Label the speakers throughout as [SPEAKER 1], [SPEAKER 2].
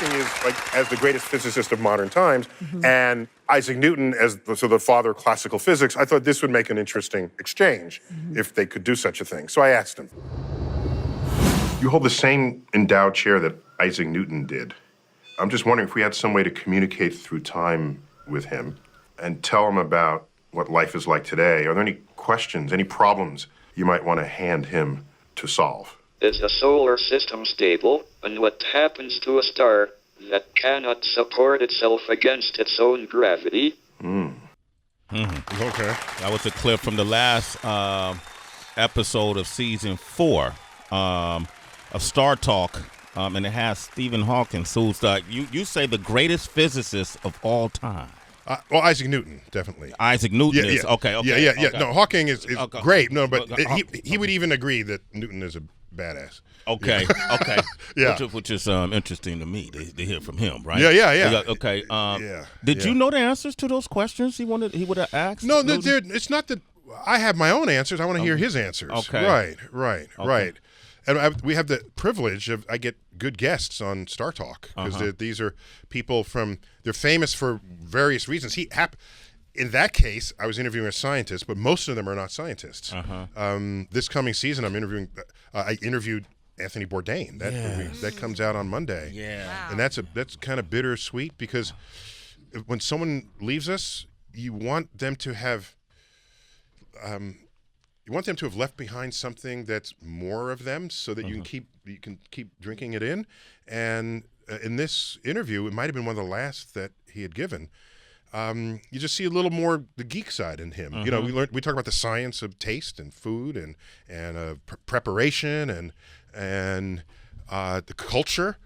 [SPEAKER 1] Hawking is like as the greatest physicist of modern times, and Isaac Newton as the father of classical physics. I thought this would make an interesting exchange if they could do such a thing. So I asked him. You hold the same endowed chair that Isaac Newton did. I'm just wondering if we had some way to communicate through time with him and tell him about what life is like today. Are there any questions, any problems you might want to hand him to solve?
[SPEAKER 2] Is the solar system stable? And what happens to a star that cannot support itself against its own gravity?
[SPEAKER 3] Okay. That was a clip from the last episode of season 4 of Star Talk. And it has Stephen Hawking, who's you say the greatest physicist of all time.
[SPEAKER 4] Well, Isaac Newton, definitely.
[SPEAKER 3] Isaac Newton is okay.
[SPEAKER 4] Yeah.
[SPEAKER 3] Okay.
[SPEAKER 4] No, Hawking is great. No, but he would even agree that Newton is a badass.
[SPEAKER 3] Okay.
[SPEAKER 4] Yeah.
[SPEAKER 3] Which is interesting to me to hear from him, right?
[SPEAKER 4] Yeah.
[SPEAKER 3] Okay. Did you know the answers to those questions he would have asked?
[SPEAKER 4] No, it's not that I have my own answers. I want to hear his answers.
[SPEAKER 3] Okay.
[SPEAKER 4] Right. And we have the privilege of I get good guests on Star Talk because these are people they're famous for various reasons. In that case, I was interviewing a scientist, but most of them are not scientists. This coming season, I interviewed Anthony Bourdain. That comes out on Monday.
[SPEAKER 3] Yeah,
[SPEAKER 5] wow.
[SPEAKER 4] And that's kind of bittersweet because when someone leaves us, you want them to have. You want them to have left behind something that's more of them, so that you can keep drinking it in. And in this interview, it might have been one of the last that he had given. You just see a little more the geek side in him. You know, we talk about the science of taste and food and preparation and the culture.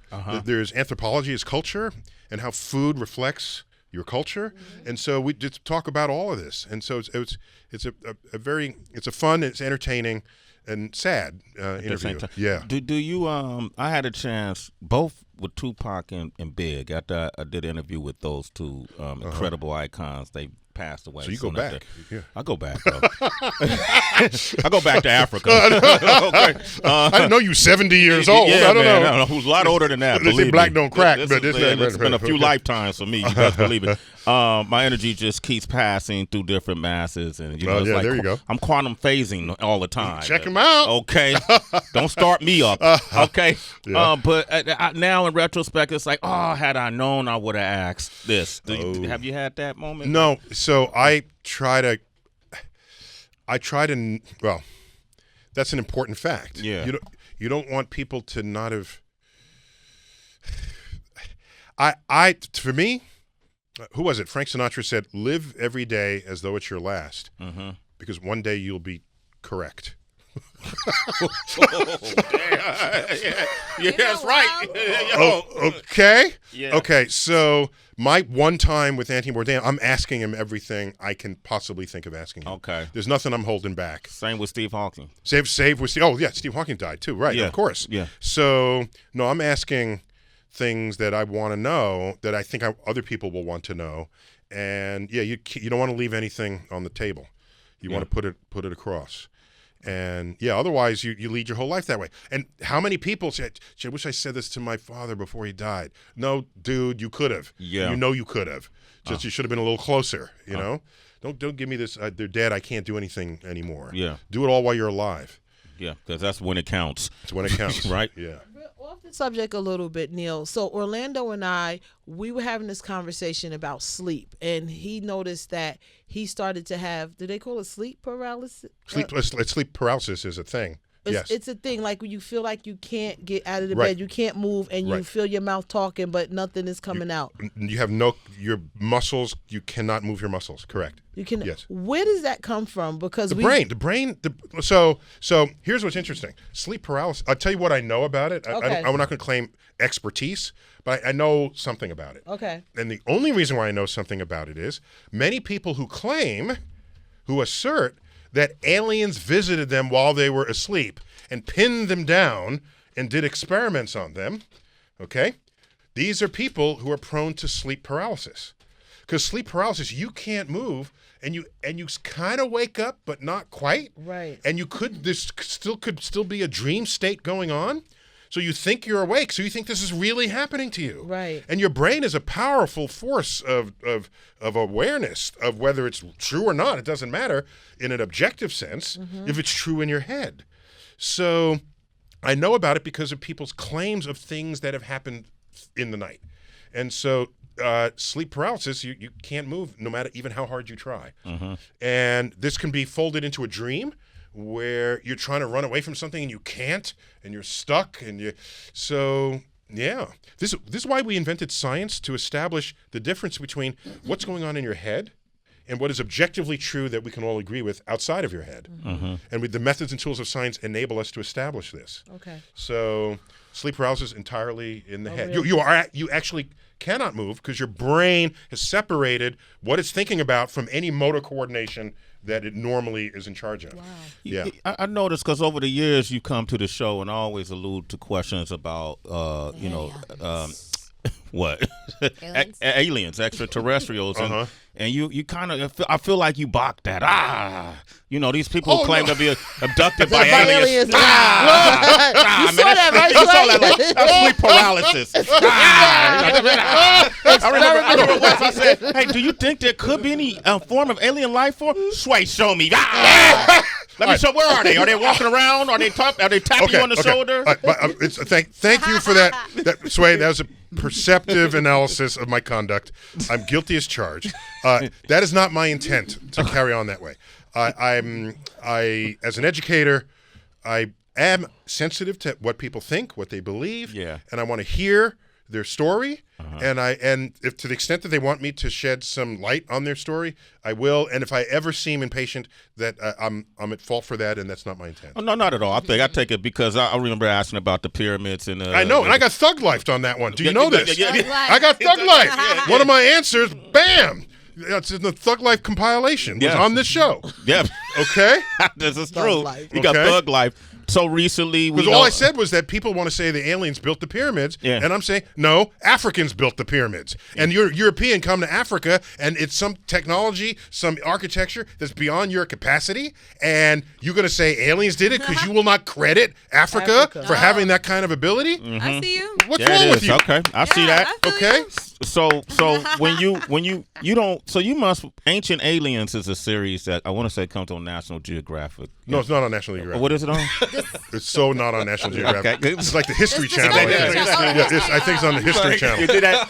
[SPEAKER 4] There's anthropology as culture and how food reflects your culture, and so we just talk about all of this. And so it's a fun, it's entertaining, and sad interview. Yeah.
[SPEAKER 3] Do you? I had a chance both with Tupac and Big. After I did an interview with those two incredible icons. They passed away.
[SPEAKER 4] So you go back. Yeah.
[SPEAKER 3] I go back. I go back to Africa. Okay.
[SPEAKER 4] I didn't know you 70 years old.
[SPEAKER 3] Yeah,
[SPEAKER 4] I don't know.
[SPEAKER 3] No, who's a lot older than that.
[SPEAKER 4] They say black don't crack, but
[SPEAKER 3] it's been a few lifetimes for me. You best believe it. My energy just keeps passing through different masses, and it's like
[SPEAKER 4] there you go.
[SPEAKER 3] I'm quantum phasing all the time.
[SPEAKER 4] Check them out.
[SPEAKER 3] Okay, don't start me up. Okay, but now in retrospect, it's like, had I known, I would have asked this. Have you had that moment?
[SPEAKER 4] No. So I try to. Well, that's an important fact.
[SPEAKER 3] Yeah.
[SPEAKER 4] You don't want people to not have. For me, who was it? Frank Sinatra said, "Live every day as though it's your last, because one day you'll be correct."
[SPEAKER 3] That's right.
[SPEAKER 4] Okay.
[SPEAKER 3] Yeah.
[SPEAKER 4] Okay. So my one time with Anthony Bourdain, I'm asking him everything I can possibly think of asking him.
[SPEAKER 3] Okay.
[SPEAKER 4] There's nothing I'm holding back.
[SPEAKER 3] Same with Steve Hawking.
[SPEAKER 4] Save with Steve. Oh yeah, Steve Hawking died too. Right.
[SPEAKER 3] Yeah.
[SPEAKER 4] Of course.
[SPEAKER 3] Yeah.
[SPEAKER 4] So no, I'm asking things that I want to know that I think other people will want to know, and you don't want to leave anything on the table. You want to put it across. And otherwise you lead your whole life that way. And how many people say, I wish I said this to my father before he died. No, dude, you could have.
[SPEAKER 3] Yeah.
[SPEAKER 4] You could have. Just you should have been a little closer, you know? Don't give me this, they're dead, I can't do anything anymore.
[SPEAKER 3] Yeah.
[SPEAKER 4] Do it all while you're alive.
[SPEAKER 3] Yeah, because that's when it counts.
[SPEAKER 4] It's when it counts.
[SPEAKER 3] Right?
[SPEAKER 4] Yeah.
[SPEAKER 5] Off the subject a little bit, Neil. So Orlando and we were having this conversation about sleep, and he noticed that he started to have, do they call it sleep paralysis?
[SPEAKER 4] Sleep paralysis is a thing. Yes.
[SPEAKER 5] It's a thing, like when you feel like you can't get out of the
[SPEAKER 4] Right.
[SPEAKER 5] bed, you can't move, and you feel your mouth talking, but nothing is coming out.
[SPEAKER 4] You have your muscles, you cannot move your muscles, correct.
[SPEAKER 5] You can.
[SPEAKER 4] Yes.
[SPEAKER 5] Where does that come from? Because
[SPEAKER 4] The brain. So here's what's interesting. Sleep paralysis. I'll tell you what I know about it.
[SPEAKER 5] Okay.
[SPEAKER 4] I'm not going to claim expertise, but I know something about it.
[SPEAKER 5] Okay.
[SPEAKER 4] And the only reason why I know something about it is many people who assert that aliens visited them while they were asleep and pinned them down and did experiments on them. Okay? These are people who are prone to sleep paralysis. Because sleep paralysis, you can't move, and you kind of wake up, but not quite.
[SPEAKER 5] Right.
[SPEAKER 4] And could still be a dream state going on. So you think you're awake. So you think this is really happening to you.
[SPEAKER 5] Right.
[SPEAKER 4] And your brain is a powerful force of awareness of whether it's true or not. It doesn't matter in an objective sense if it's true in your head. So I know about it because of people's claims of things that have happened in the night. And so sleep paralysis, you can't move no matter even how hard you try. And this can be folded into a dream where you're trying to run away from something and you can't, and you're stuck, yeah. This is why we invented science, to establish the difference between what's going on in your head and what is objectively true that we can all agree with outside of your head. And the methods and tools of science enable us to establish this.
[SPEAKER 5] Okay.
[SPEAKER 4] So sleep paralysis entirely in the head.
[SPEAKER 5] Really?
[SPEAKER 4] You actually cannot move because your brain has separated what it's thinking about from any motor coordination that it normally is in charge of.
[SPEAKER 5] Wow.
[SPEAKER 4] Yeah.
[SPEAKER 3] I noticed because over the years you come to the show and always allude to questions about, what? Aliens, extraterrestrials. And you kind of, I feel like you balked that. These people claim to be abducted by aliens.
[SPEAKER 5] You saw that, right?
[SPEAKER 3] You saw that, like, that's sleep paralysis. I remember I said, hey, do you think there could be any form of alien life form? Sway, show me. Let me show. Where are they? Are they walking around? Are they tapping you on the shoulder?
[SPEAKER 4] Thank you for that. Sway, that was a perceptive analysis of my conduct. I'm guilty as charged. That is not my intent to carry on that way. As an educator, I am sensitive to what people think, what they believe, and I want to hear their story. And if to the extent that they want me to shed some light on their story, I will. And if I ever seem impatient, that I'm at fault for that, and that's not my intent.
[SPEAKER 3] Oh, no, not at all. I take it because I remember asking about the pyramids and
[SPEAKER 4] I know, and I got thug lifed on that one. Do you know this? I got thug life. One of my answers, bam. It's in the Thug Life compilation. Was on this show.
[SPEAKER 3] Yeah.
[SPEAKER 4] Okay.
[SPEAKER 3] This is
[SPEAKER 5] Thug
[SPEAKER 3] true.
[SPEAKER 5] Life.
[SPEAKER 3] You got Thug Life. So recently,
[SPEAKER 4] because all I said was that people want to say the aliens built the pyramids, and I'm saying no, Africans built the pyramids, and you're European come to Africa, and it's some technology, some architecture that's beyond your capacity, and you're going to say aliens did it because you will not credit Africa for having that kind of ability.
[SPEAKER 6] I see you.
[SPEAKER 4] What's wrong with you?
[SPEAKER 3] Okay, I see that.
[SPEAKER 4] Okay.
[SPEAKER 3] So when you don't, so you must. Ancient Aliens is a series that I want to say comes on National Geographic.
[SPEAKER 4] No, it's not on National Geographic.
[SPEAKER 3] What is it on?
[SPEAKER 4] It's so not on National Geographic.
[SPEAKER 3] Okay.
[SPEAKER 4] It's like the History Channel.
[SPEAKER 6] Discovery Channel.
[SPEAKER 4] I think it's on the History Channel.
[SPEAKER 3] You did that.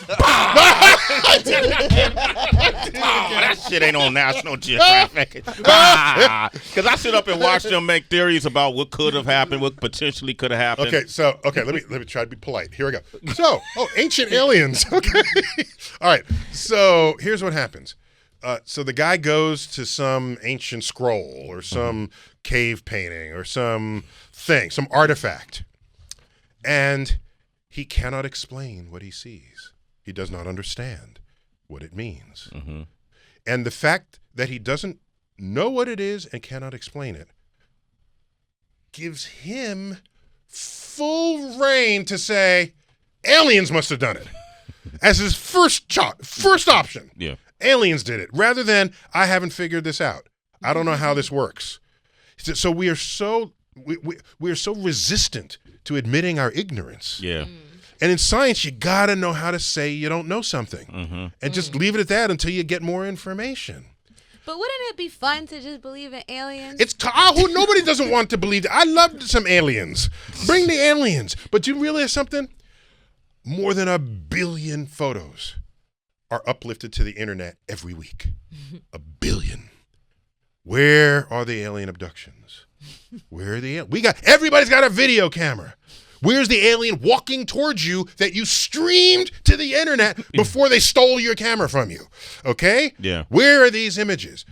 [SPEAKER 3] That shit ain't on National Geographic. Because I sit up and watch them make theories about what could have happened, what potentially could have happened.
[SPEAKER 4] Okay, let me try to be polite. Here we go. So, ancient aliens. Okay. All right. So here's what happens. So the guy goes to some ancient scroll or some cave painting or some artifact, and he cannot explain what he sees. He does not understand what it means. And the fact that he doesn't know what it is and cannot explain it gives him full reign to say, aliens must have done it. As his first option.
[SPEAKER 3] Yeah.
[SPEAKER 4] Aliens did it, rather than I haven't figured this out. I don't know how this works. So we are so resistant to admitting our ignorance.
[SPEAKER 3] Yeah.
[SPEAKER 4] And in science, you gotta know how to say you don't know something, and just leave it at that until you get more information.
[SPEAKER 6] But wouldn't it be fun to just believe in aliens?
[SPEAKER 4] Nobody doesn't want to believe. I love some aliens. Bring the aliens. But do you realize something? More than 1 billion photos are uplifted to the internet every week. 1 billion. Where are the alien abductions? Where are the everybody's got a video camera. Where's the alien walking towards you that you streamed to the internet before they stole your camera from you? Okay?
[SPEAKER 3] Yeah.
[SPEAKER 4] Where are these images?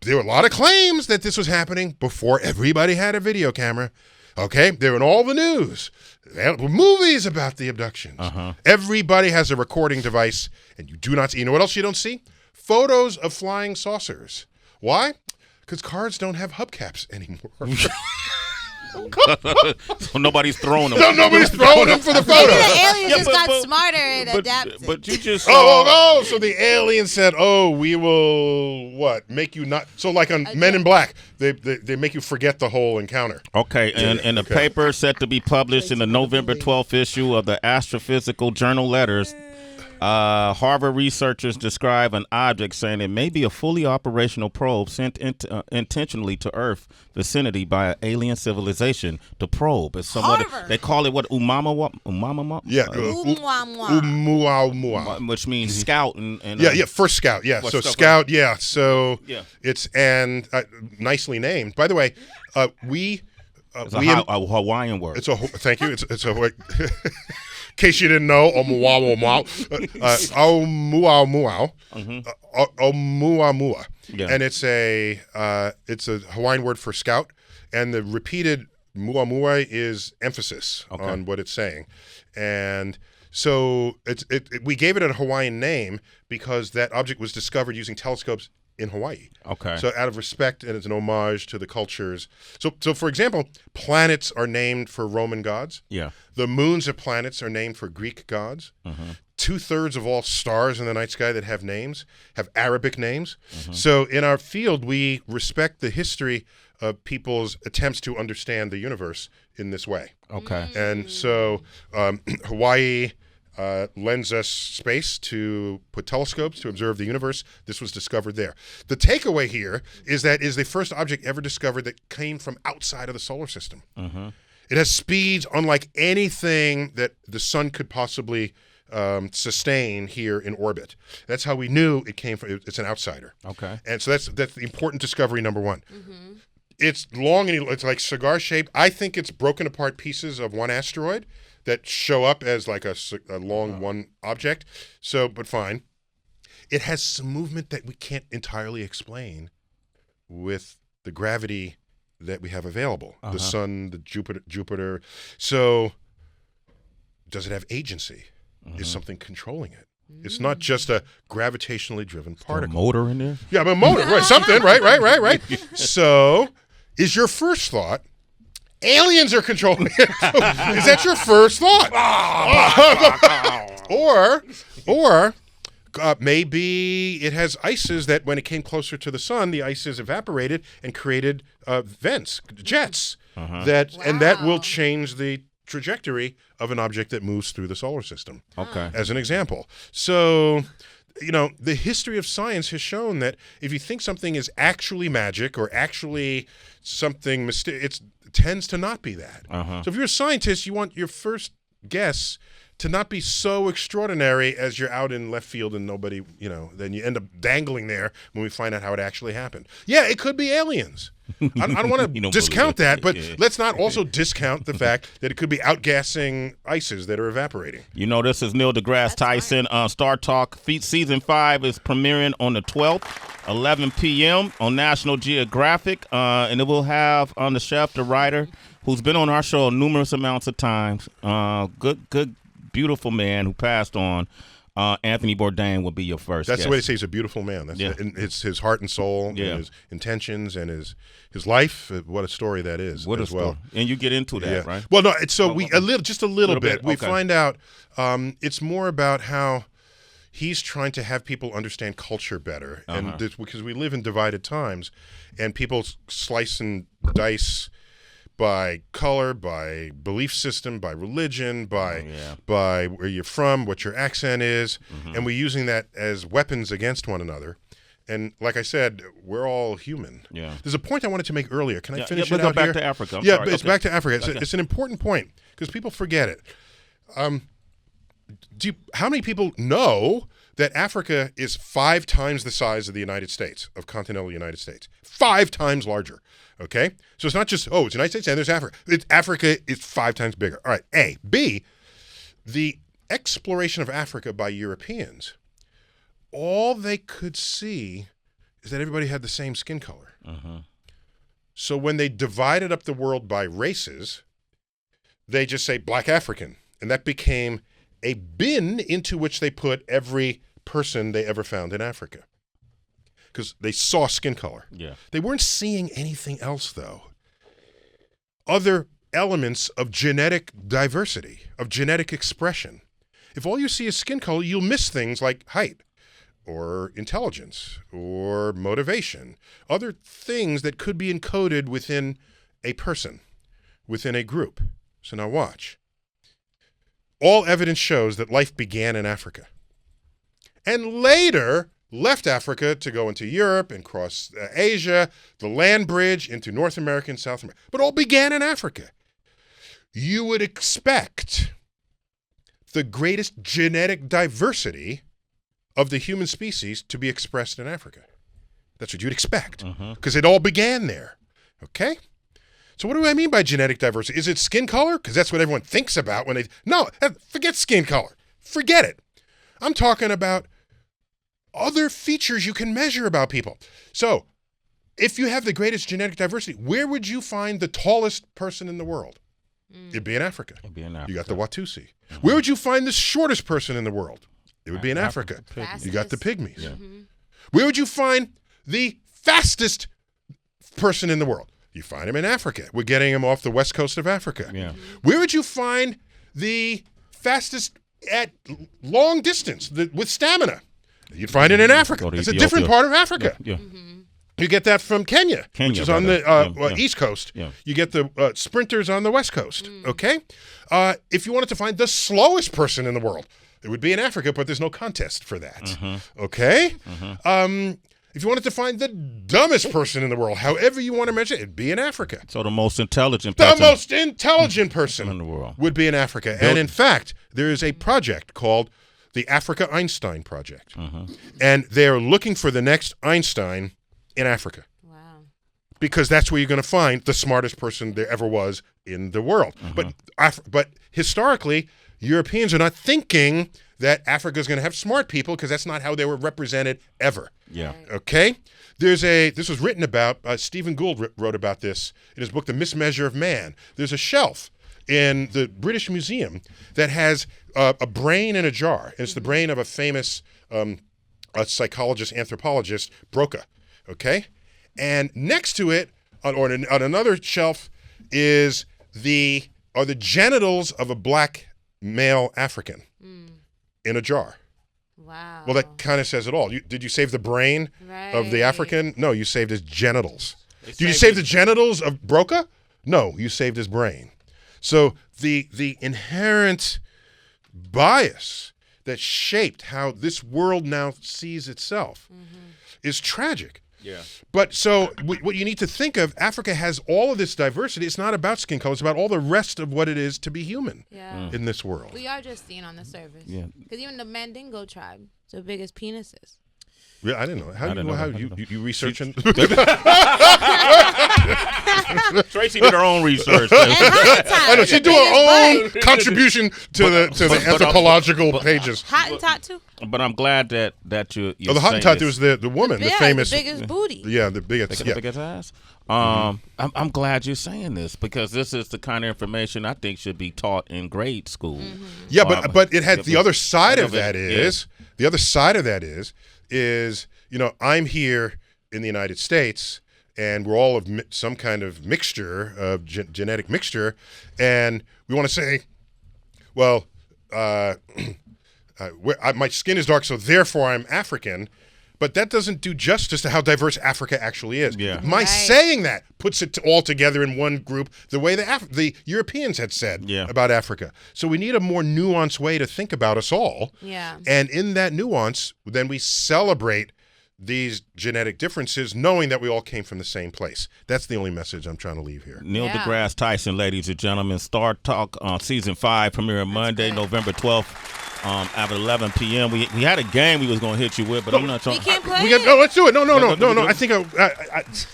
[SPEAKER 4] There were a lot of claims that this was happening before everybody had a video camera. Okay? They were in all the news. There were movies about the abductions. Everybody has a recording device, and you do not see. You know what else you don't see? Photos of flying saucers. Why? Because cars don't have hubcaps anymore.
[SPEAKER 3] So nobody's throwing them.
[SPEAKER 4] No, nobody's throwing them for the photo.
[SPEAKER 6] Maybe the aliens
[SPEAKER 3] Yeah,
[SPEAKER 6] just got smarter and adapted.
[SPEAKER 3] But you just
[SPEAKER 4] So the alien said, "Oh, we will make you not." So like on Men in Black, they make you forget the whole encounter.
[SPEAKER 3] Okay, and the paper set to be published in the November 12th issue of the Astrophysical Journal Letters. Harvard researchers describe an object saying it may be a fully operational probe sent intentionally to Earth vicinity by an alien civilization. The probe is somewhat. They call it what umama.
[SPEAKER 4] Yeah,
[SPEAKER 3] Which means scout and
[SPEAKER 4] first scout. Yeah, so scout. Yeah, so it's nicely named. By the way,
[SPEAKER 3] it's a Hawaiian word.
[SPEAKER 4] It's a thank you. It's a. In case you didn't know, Oumuamua.
[SPEAKER 3] Yeah.
[SPEAKER 4] And it's a Hawaiian word for scout, and the repeated muamua is emphasis on what it's saying. And so we gave it a Hawaiian name because that object was discovered using telescopes in Hawaii.
[SPEAKER 3] Okay.
[SPEAKER 4] So out of respect, and it's an homage to the cultures. So for example, planets are named for Roman gods.
[SPEAKER 3] Yeah.
[SPEAKER 4] The moons of planets are named for Greek gods. 2/3 of all stars in the night sky that have names have Arabic names. So in our field, we respect the history of people's attempts to understand the universe in this way.
[SPEAKER 3] Okay.
[SPEAKER 4] And so Hawaii lends us space to put telescopes to observe the universe. This was discovered there. The takeaway here is that is the first object ever discovered that came from outside of the solar system. It has speeds unlike anything that the sun could possibly sustain here in orbit. That's how we knew it came from. It's an outsider.
[SPEAKER 3] Okay.
[SPEAKER 4] And so that's the important discovery number one. It's long and it's like cigar shaped. I think it's broken apart pieces of one asteroid that show up as like a long one object. So, but fine. It has some movement that we can't entirely explain with the gravity that we have available. The sun, the Jupiter. So, does it have agency? Is something controlling it? It's not just a gravitationally driven particle.
[SPEAKER 3] A motor in there?
[SPEAKER 4] Yeah, a motor, right? Something, right. So, is your first thought aliens are controlling it? Is that your first thought? or maybe it has ices that when it came closer to the sun, the ices evaporated and created vents, jets, and that will change the trajectory of an object that moves through the solar system.
[SPEAKER 3] Okay.
[SPEAKER 4] As an example. So, the history of science has shown that if you think something is actually magic or actually something mysterious, it tends to not be that. So if you're a scientist, you want your first guess to not be so extraordinary as you're out in left field and nobody, then you end up dangling there when we find out how it actually happened. Yeah, it could be aliens. I don't want to discount that, but let's not also discount the fact that it could be outgassing ices that are evaporating.
[SPEAKER 3] This is Neil deGrasse Tyson. Star Talk Season 5 is premiering on the 12th, 11 p.m. on National Geographic. And it will have on the chef, the writer, who's been on our show numerous amounts of times. Good, beautiful man who passed on. Anthony Bourdain will be your first
[SPEAKER 4] That's
[SPEAKER 3] guest.
[SPEAKER 4] the way to say he's a beautiful man. That's it's his heart and soul, and his intentions, and his life. What a story that is.
[SPEAKER 3] What a
[SPEAKER 4] as well.
[SPEAKER 3] Story. And you get into that, right?
[SPEAKER 4] Well, no. So just a little bit. We
[SPEAKER 3] Okay.
[SPEAKER 4] find out it's more about how he's trying to have people understand culture better, and because we live in divided times, and people slice and dice by color, by belief system, by religion, by where you're from, what your accent is, and we're using that as weapons against one another. And like I said, we're all human.
[SPEAKER 3] Yeah.
[SPEAKER 4] There's a point I wanted to make earlier. Can I finish it
[SPEAKER 3] we'll
[SPEAKER 4] out
[SPEAKER 3] go back
[SPEAKER 4] here?
[SPEAKER 3] to Africa. I'm
[SPEAKER 4] yeah,
[SPEAKER 3] sorry.
[SPEAKER 4] but it's back to Africa. It's an important point because people forget it. How many people know that Africa is 5 times the size of the United States, of continental United States? 5 times larger. Okay? So it's not just, it's the United States and there's Africa. Africa is 5 times bigger. All right. A. B, the exploration of Africa by Europeans, all they could see is that everybody had the same skin color. So when they divided up the world by races, they just say black African. And that became a bin into which they put every person they ever found in Africa. Because they saw skin color.
[SPEAKER 3] Yeah.
[SPEAKER 4] They weren't seeing anything else, though. other elements of genetic diversity, of genetic expression. If all you see is skin color, you'll miss things like height or intelligence or motivation, other things that could be encoded within a person, within a group. So now watch. All evidence shows that life began in Africa and later left Africa to go into Europe and cross Asia, the land bridge into North America and South America, but all began in Africa. You would expect the greatest genetic diversity of the human species to be expressed in Africa. That's what you'd expect, because it all began there, okay? So what do I mean by genetic diversity? Is it skin color? Because that's what everyone thinks about when they... No, forget skin color. Forget it. I'm talking about other features you can measure about people. So if you have the greatest genetic diversity, where would you find the tallest person in the world? It'd be in Africa.
[SPEAKER 3] It'd be in Africa.
[SPEAKER 4] You got the Watusi. Where would you find the shortest person in the world? It would be in Africa. You got the pygmies.
[SPEAKER 3] Yeah.
[SPEAKER 4] Where would you find the fastest person in the world? You find him in Africa. We're getting him off the west coast of Africa.
[SPEAKER 3] Yeah.
[SPEAKER 4] Where would you find the fastest at long distance with stamina? You'd find it in Africa. It's a different part of Africa.
[SPEAKER 3] Yeah.
[SPEAKER 4] You get that from Kenya, which is on the east coast.
[SPEAKER 3] Yeah.
[SPEAKER 4] You get the sprinters on the west coast, okay? If you wanted to find the slowest person in the world, it would be in Africa, but there's no contest for that, okay? If you wanted to find the dumbest person in the world, however you want to measure it, it'd be in Africa.
[SPEAKER 3] So the most intelligent
[SPEAKER 4] The
[SPEAKER 3] person
[SPEAKER 4] most intelligent person
[SPEAKER 3] in the world
[SPEAKER 4] would be in Africa. And in fact, there is a project called the Africa Einstein Project. And they're looking for the next Einstein in Africa.
[SPEAKER 6] Wow.
[SPEAKER 4] Because that's where you're going to find the smartest person there ever was in the world. But historically, Europeans are not thinking that Africa is going to have smart people because that's not how they were represented ever.
[SPEAKER 3] Yeah.
[SPEAKER 4] Okay? This was written about, Stephen Gould wrote about this in his book, The Mismeasure of Man. There's a shelf in the British Museum that has a brain in a jar. And it's the brain of a famous psychologist, anthropologist, Broca. Okay? And next to it, on another shelf, are the genitals of a black male African in a jar.
[SPEAKER 6] Wow.
[SPEAKER 4] Well, that kind of says it all. Did you save the brain of the African? No, you saved his genitals. Did you save the genitals of Broca? No, you saved his brain. So the inherent bias that shaped how this world now sees itself is tragic.
[SPEAKER 3] Yeah.
[SPEAKER 4] But so what you need to think of, Africa has all of this diversity. It's not about skin color. It's about all the rest of what it is to be human in this world.
[SPEAKER 6] We are just seeing on the surface.
[SPEAKER 3] Yeah.
[SPEAKER 6] Because even the Mandingo tribe, it's the biggest penises.
[SPEAKER 4] Yeah, I didn't know. How you researching?
[SPEAKER 3] Tracy did her own research.
[SPEAKER 4] I know she do her own contribution to the anthropological pages.
[SPEAKER 6] Hottentot too.
[SPEAKER 3] But I'm glad that you're
[SPEAKER 4] the Hottentot was the woman, the famous,
[SPEAKER 6] the biggest booty.
[SPEAKER 4] Yeah, the biggest,
[SPEAKER 3] biggest ass. I'm glad you're saying this because this is the kind of information I think should be taught in grade school.
[SPEAKER 4] Yeah, but it had the other side of that is the other side of that is I'm here in the United States and we're all of some kind of mixture of genetic mixture, and we want to say, well, my skin is dark, so therefore I'm African. But that doesn't do justice to how diverse Africa actually is.
[SPEAKER 3] Yeah.
[SPEAKER 4] My saying that puts it all together in one group, the way the Europeans had said about Africa. So we need a more nuanced way to think about us all.
[SPEAKER 6] Yeah.
[SPEAKER 4] And in that nuance, then we celebrate these genetic differences, knowing that we all came from the same place. That's the only message I'm trying to leave here.
[SPEAKER 3] Neil deGrasse Tyson, ladies and gentlemen, Star Talk Season 5 premiering Monday, November 12th. At 11 p.m. We had a game we was gonna hit you with, but I'm not trying.
[SPEAKER 6] We can't play.
[SPEAKER 4] Let's do it. No. I think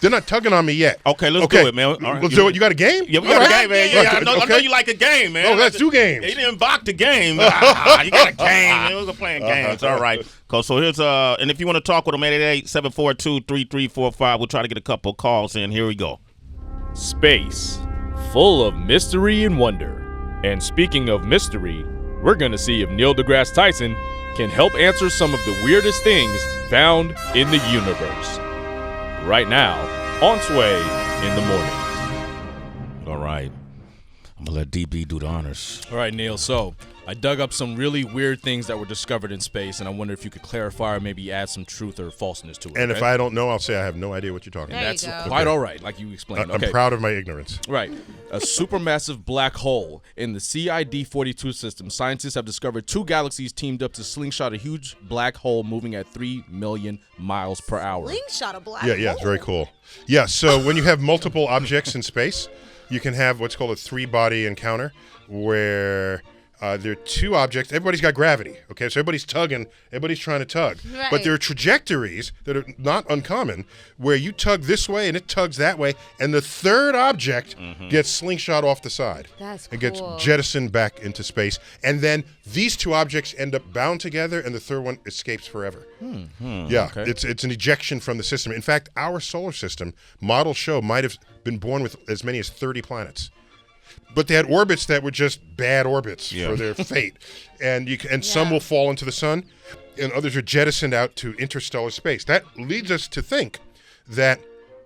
[SPEAKER 4] they're not tugging on me yet.
[SPEAKER 3] Okay, let's do it, man. All right.
[SPEAKER 4] Let's do it. You got a game?
[SPEAKER 3] Yeah, we got a game, man. Yeah, I know you like a game, man.
[SPEAKER 4] Oh, let's do games.
[SPEAKER 3] You didn't block the game. You got a game. Man. We was playing games. All right. So here's and if you want to talk with them, 888-742-3345. We'll try to get a couple calls in. Here we go.
[SPEAKER 7] Space, full of mystery and wonder. And speaking of mystery, we're going to see if Neil deGrasse Tyson can help answer some of the weirdest things found in the universe. Right now, on Sway in the Morning.
[SPEAKER 3] All right. I'm going to let DB do the honors.
[SPEAKER 7] All right, Neil. So I dug up some really weird things that were discovered in space, and I wonder if you could clarify or maybe add some truth or falseness to it.
[SPEAKER 4] And if
[SPEAKER 7] okay?
[SPEAKER 4] I don't know, I'll say I have no idea what you're talking
[SPEAKER 6] There
[SPEAKER 4] about.
[SPEAKER 6] you
[SPEAKER 7] That's
[SPEAKER 6] go.
[SPEAKER 7] quite all right, like you explained.
[SPEAKER 4] I'm
[SPEAKER 7] Okay.
[SPEAKER 4] proud of my ignorance.
[SPEAKER 7] Right. A supermassive black hole in the CID-42 system. Scientists have discovered 2 galaxies teamed up to slingshot a huge black hole moving at 3 million miles per hour.
[SPEAKER 6] Slingshot a black
[SPEAKER 4] Yeah, it's
[SPEAKER 6] hole.
[SPEAKER 4] very cool. Yeah, so when you have multiple objects in space, you can have what's called a 3-body encounter where there are 2 objects. Everybody's got gravity, okay? So everybody's tugging. Everybody's trying to tug.
[SPEAKER 6] Right.
[SPEAKER 4] But there are trajectories that are not uncommon where you tug this way and it tugs that way, and the third object gets slingshot off the side.
[SPEAKER 6] That's
[SPEAKER 4] and gets
[SPEAKER 6] cool.
[SPEAKER 4] jettisoned back into space. And then these 2 objects end up bound together, and the third one escapes forever. Yeah,
[SPEAKER 7] okay.
[SPEAKER 4] it's an ejection from the system. In fact, our solar system, models show, might have been born with as many as 30 planets. But they had orbits that were just bad orbits for their fate. And some will fall into the sun, and others are jettisoned out to interstellar space. That leads us to think that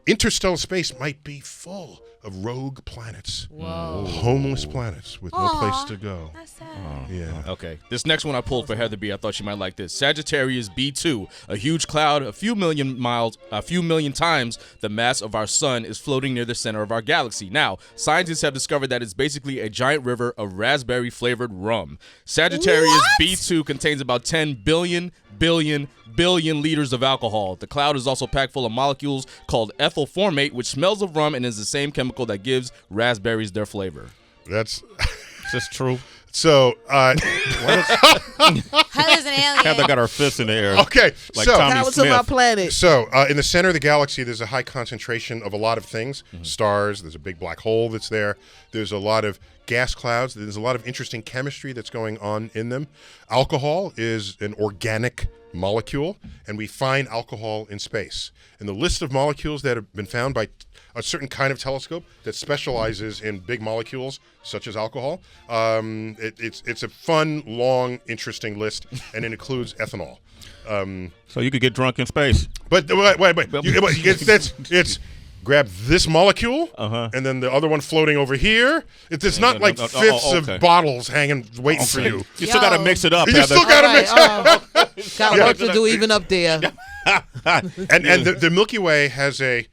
[SPEAKER 4] interstellar space might be full of rogue planets.
[SPEAKER 6] Whoa.
[SPEAKER 4] Homeless planets with no place to go.
[SPEAKER 6] That's sad.
[SPEAKER 4] Yeah.
[SPEAKER 7] Okay. This next one I pulled for Heather B. I thought she might like this. Sagittarius B2, a huge cloud a few million times the mass of our sun, is floating near the center of our galaxy. Now, scientists have discovered that it's basically a giant river of raspberry-flavored rum. Sagittarius B2 contains about 10 billion liters of alcohol. The cloud is also packed full of molecules called ethyl formate, which smells of rum and is the same chemical that gives raspberries their flavor.
[SPEAKER 4] That's
[SPEAKER 3] Is this true?
[SPEAKER 4] so.
[SPEAKER 6] Heather's an alien.
[SPEAKER 3] Heather got her fists in the air.
[SPEAKER 4] Okay,
[SPEAKER 3] Like
[SPEAKER 4] so
[SPEAKER 3] Tommy
[SPEAKER 5] That was to my
[SPEAKER 3] Smith.
[SPEAKER 5] planet.
[SPEAKER 4] So, in the center of the galaxy, there's a high concentration of a lot of things. Stars, there's a big black hole that's there. There's a lot of gas clouds. There's a lot of interesting chemistry that's going on in them. Alcohol is an organic molecule, and we find alcohol in space. And the list of molecules that have been found by a certain kind of telescope that specializes in big molecules, such as alcohol, it's a fun, long, interesting list, and it includes ethanol.
[SPEAKER 3] So you could get drunk in space.
[SPEAKER 4] But wait. It's grab this molecule, and then the other one floating over here. It's not like fifths
[SPEAKER 3] okay.
[SPEAKER 4] of bottles hanging, waiting for you.
[SPEAKER 3] You still got to mix it up,
[SPEAKER 4] You
[SPEAKER 3] Heather.
[SPEAKER 4] still got to mix it.
[SPEAKER 5] Got work to do even up there.
[SPEAKER 4] And the Milky Way has a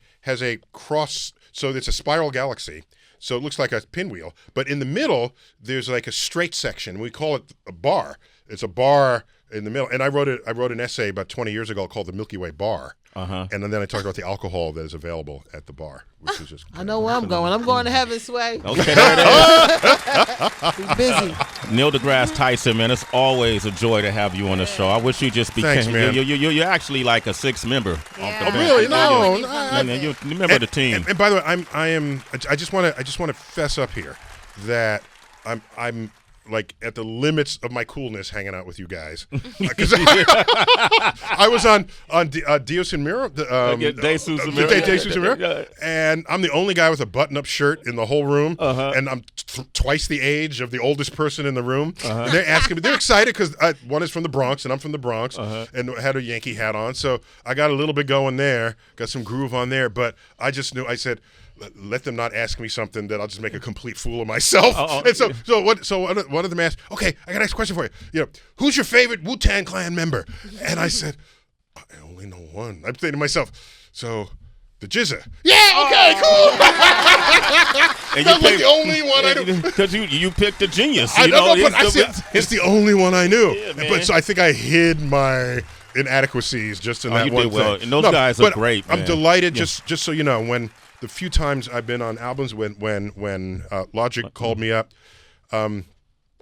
[SPEAKER 4] cross, so it's a spiral galaxy. So it looks like a pinwheel, but in the middle there's like a straight section. We call it a bar. It's a bar in the middle. And I wrote an essay about 20 years ago called The Milky Way Bar. And then I talked about the alcohol that is available at the bar, which is just.
[SPEAKER 5] I know where I'm going. I'm going to heaven, Sway.
[SPEAKER 3] Okay, there it
[SPEAKER 5] Be busy.
[SPEAKER 3] is. Neil deGrasse Tyson, man, it's always a joy to have you on the show. I wish you just became.
[SPEAKER 4] Thanks, man.
[SPEAKER 3] You're actually like a 6th member.
[SPEAKER 6] Yeah.
[SPEAKER 3] Off the
[SPEAKER 6] Oh,
[SPEAKER 3] bench.
[SPEAKER 4] really? No,
[SPEAKER 3] Yeah, man, you remember the team.
[SPEAKER 4] And by the way, I just want to fess up here that I'm like at the limits of my coolness hanging out with you guys. 'Cause I was on Dios and Miro,
[SPEAKER 3] Jesus and Miro.
[SPEAKER 4] and I'm the only guy with a button-up shirt in the whole room, and I'm twice the age of the oldest person in the room. And they're asking me, they're excited because one is from the Bronx and I'm from the Bronx, and had a Yankee hat on, so I got a little bit going there, got some groove on there, but I just knew, I said, let them not ask me something that I'll just make a complete fool of myself. And so one of them asked, okay, I got a next question for you. You know, who's your favorite Wutang Clan member? And I said, I only know one. I'm saying to myself, so the Jizza. Yeah, okay, cool.
[SPEAKER 3] And
[SPEAKER 4] That was the only one I knew.
[SPEAKER 3] Because you picked a genius.
[SPEAKER 4] I
[SPEAKER 3] you
[SPEAKER 4] know,
[SPEAKER 3] know,
[SPEAKER 4] but I said, it's the only one I knew.
[SPEAKER 3] Yeah, man.
[SPEAKER 4] But so I think I hid my inadequacies just in that
[SPEAKER 3] you
[SPEAKER 4] one
[SPEAKER 3] did well.
[SPEAKER 4] thing.
[SPEAKER 3] And those guys are
[SPEAKER 4] but
[SPEAKER 3] great,
[SPEAKER 4] I'm
[SPEAKER 3] man.
[SPEAKER 4] delighted. Just so you know, when the few times I've been on albums, when Logic called me up,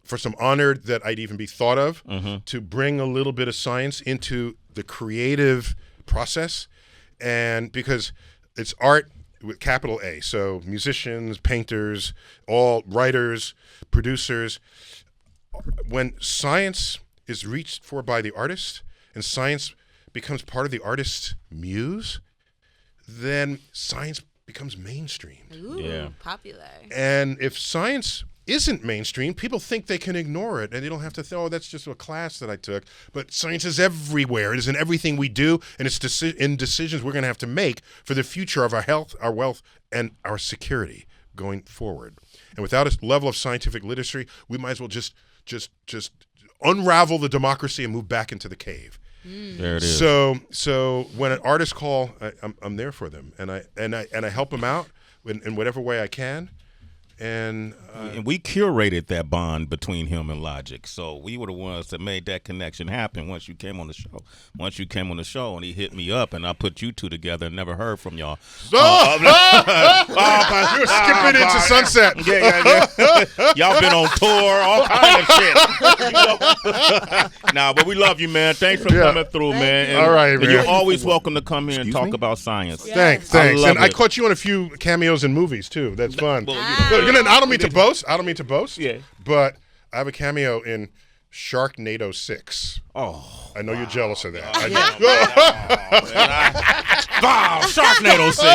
[SPEAKER 4] first I'm honored that I'd even be thought of to bring a little bit of science into the creative process, and because it's art with capital A, so musicians, painters, all writers, producers. When science is reached for by the artist and science becomes part of the artist's muse, then science becomes mainstream.
[SPEAKER 6] Ooh,
[SPEAKER 3] Yeah.
[SPEAKER 6] popular.
[SPEAKER 4] And if science isn't mainstream, people think they can ignore it, and they don't have to think, oh, that's just a class that I took. But science is everywhere. It is in everything we do, and it's in decisions we're going to have to make for the future of our health, our wealth, and our security going forward. And without a level of scientific literacy, we might as well just unravel the democracy and move back into the cave.
[SPEAKER 3] There it is.
[SPEAKER 4] So when an artist call, I'm there for them, and I help them out in whatever way I can. And
[SPEAKER 3] we curated that bond between him and Logic. So we were the ones that made that connection happen once you came on the show. Once you came on the show and he hit me up and I put you two together and never heard from y'all.
[SPEAKER 4] You're skipping into sunset.
[SPEAKER 3] Yeah. Y'all been on tour, all kind of shit. Nah, but we love you, man. Thanks for coming through, man. And,
[SPEAKER 4] all right, man.
[SPEAKER 3] You're always welcome to come here and talk about science.
[SPEAKER 4] Thanks. I caught you on a few cameos in movies, too. That's fun. I don't mean to boast. Yeah. But I have a cameo in Sharknado 6.
[SPEAKER 3] Oh.
[SPEAKER 4] I know you're jealous of that.
[SPEAKER 3] Sharknado 6. All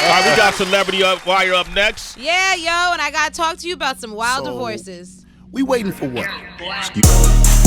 [SPEAKER 3] right, we got Celebrity Wire up next.
[SPEAKER 6] Yeah, yo, and I got to talk to you about some wild divorces.
[SPEAKER 8] We waiting for what? Excuse me.